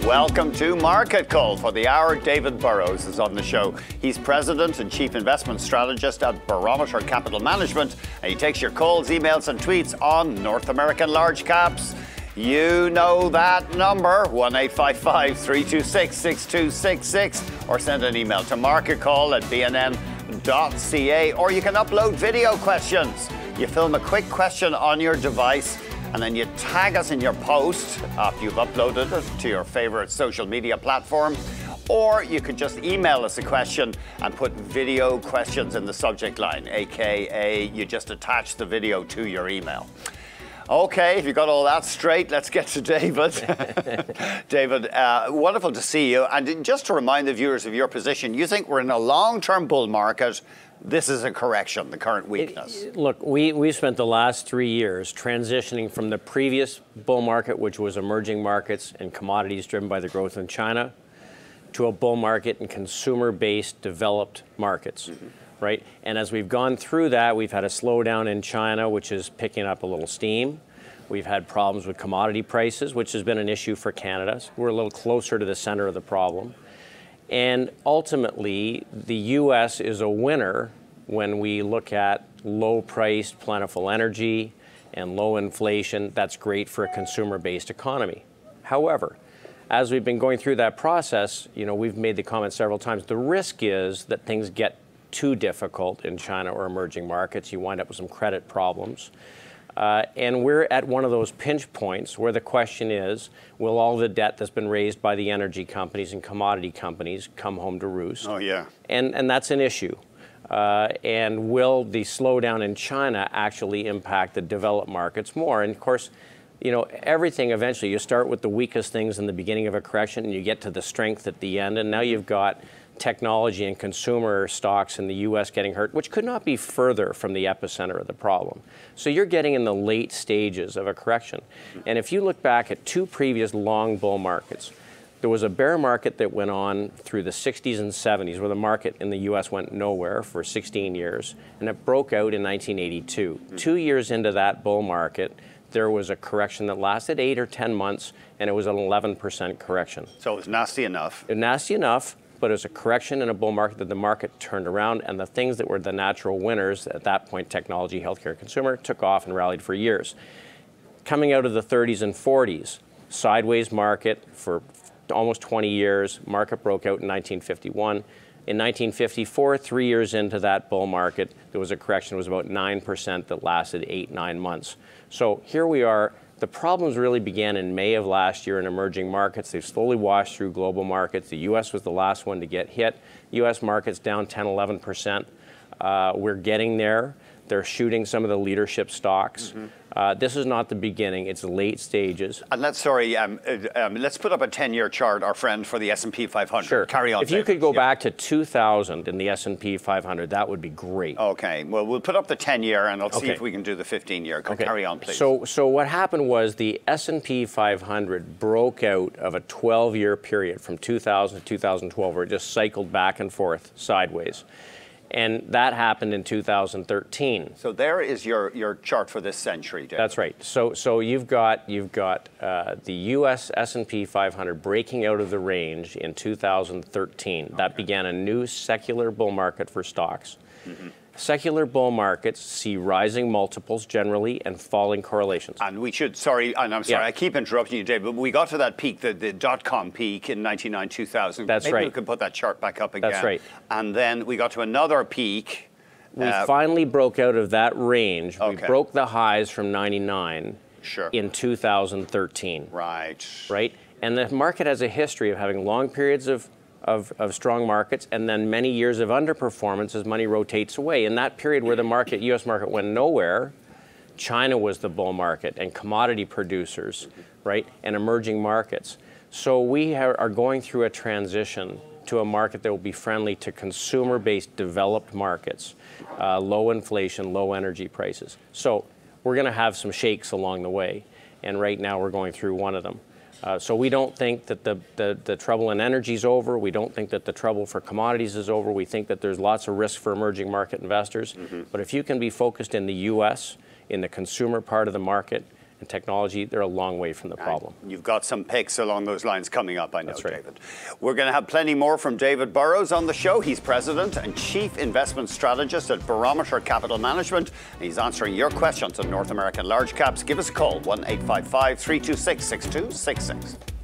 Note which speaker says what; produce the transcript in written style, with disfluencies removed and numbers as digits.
Speaker 1: Welcome to Market Call. For the hour, David Burrows is on the show. He's President and Chief Investment Strategist at Barometer Capital Management, and he takes your calls, emails and tweets on North American large caps. You know that number, 1-855-326-6266, or send an email to marketcall@bnn.ca, or you can upload video questions. You film a quick question on your device, and then you tag us in your post after you've uploaded it to your favorite social media platform. Or you could just email us a question and put video questions in the subject line, aka you just attach the video to your email. Okay, if you got all that straight, let's get to David. David, wonderful to see you. And just to remind the viewers of your position, you think we're in a long-term bull market. This is a correction, the current weakness.
Speaker 2: Look, we spent the last 3 years transitioning from the previous bull market, which was emerging markets and commodities driven by the growth in China, to a bull market in consumer-based developed markets, right? And as we've gone through that, we've had a slowdown in China, which is picking up a little steam. We've had problems with commodity prices, which has been an issue for Canada. So we're a little closer to the center of the problem. And ultimately, the U.S. is a winner when we look at low-priced, plentiful energy and low inflation. That's great for a consumer-based economy. However, as we've been going through that process, we've made the comment several times, the risk is that things get too difficult in China or emerging markets. You wind up with some credit problems. And we're at one of those pinch points where the question is, will all the debt that's been raised by the energy companies and commodity companies come home to roost?
Speaker 1: Oh, yeah.
Speaker 2: And that's an issue. And will the slowdown in China actually impact the developed markets more? And of course, everything eventually, you start with the weakest things in the beginning of a correction and you get to the strength at the end. And now you've got technology and consumer stocks in the U.S. getting hurt, which could not be further from the epicenter of the problem. So you're getting in the late stages of a correction. And if you look back at two previous long bull markets, there was a bear market that went on through the 60s and 70s where the market in the U.S. went nowhere for 16 years, and it broke out in 1982. 2 years into that bull market, there was a correction that lasted 8 or 10 months, and it was an 11% correction.
Speaker 1: So it was nasty enough.
Speaker 2: Nasty enough, but it was a correction in a bull market that the market turned around, and the things that were the natural winners at that point, technology, healthcare, consumer, took off and rallied for years. Coming out of the 30s and 40s, sideways market for almost 20 years, market broke out in 1951. In 1954, 3 years into that bull market, there was a correction. It was about 9% that lasted 8-9 months. So here we are. The problems really began in May of last year in emerging markets. They've slowly washed through global markets. The U.S. was the last one to get hit. U.S. markets down 10-11%. We're getting there. They're shooting some of the leadership stocks. This is not the beginning. It's late stages.
Speaker 1: And let's put up a 10-year chart, our friend, for the S&P 500.
Speaker 2: Sure.
Speaker 1: Carry on.
Speaker 2: If you could go back to 2000 in the S&P 500, that would be great.
Speaker 1: Okay. Well, we'll put up the 10-year, and let's see if we can do the 15-year.
Speaker 2: Okay.
Speaker 1: Carry on, please.
Speaker 2: So what happened was the S&P 500 broke out of a 12-year period from 2000 to 2012, where it just cycled back and forth sideways. And that happened in 2013.
Speaker 1: So there is your chart for this century, David.
Speaker 2: That's right. So you've got the U.S. S&P 500 breaking out of the range in 2013. Okay. That began a new secular bull market for stocks. Secular bull markets see rising multiples generally and falling correlations.
Speaker 1: And we should, I keep interrupting you, Dave, but we got to that peak, the dot-com peak in 99, 2000.
Speaker 2: That's right.
Speaker 1: Maybe we could put that chart back up again.
Speaker 2: That's right.
Speaker 1: And then we got to another peak.
Speaker 2: We finally broke out of that range.
Speaker 1: Okay.
Speaker 2: We broke the highs from 99 in 2013.
Speaker 1: Right.
Speaker 2: Right? And the market has a history of having long periods of strong markets and then many years of underperformance as money rotates away. In that period where the market, U.S. market went nowhere, China was the bull market and commodity producers, right, and emerging markets. So we are going through a transition to a market that will be friendly to consumer-based developed markets, low inflation, low energy prices. So we're going to have some shakes along the way, and right now we're going through one of them. So we don't think that the trouble in energy is over. We don't think that the trouble for commodities is over. We think that there's lots of risk for emerging market investors. But if you can be focused in the U.S., in the consumer part of the market, and technology, they're a long way from the problem.
Speaker 1: You've got some picks along those lines coming up, I know,
Speaker 2: That's right.
Speaker 1: David. We're going to have plenty more from David Burrows on the show. He's President and Chief Investment Strategist at Barometer Capital Management. He's answering your questions on North American large caps. Give us a call, 1-855-326-6266.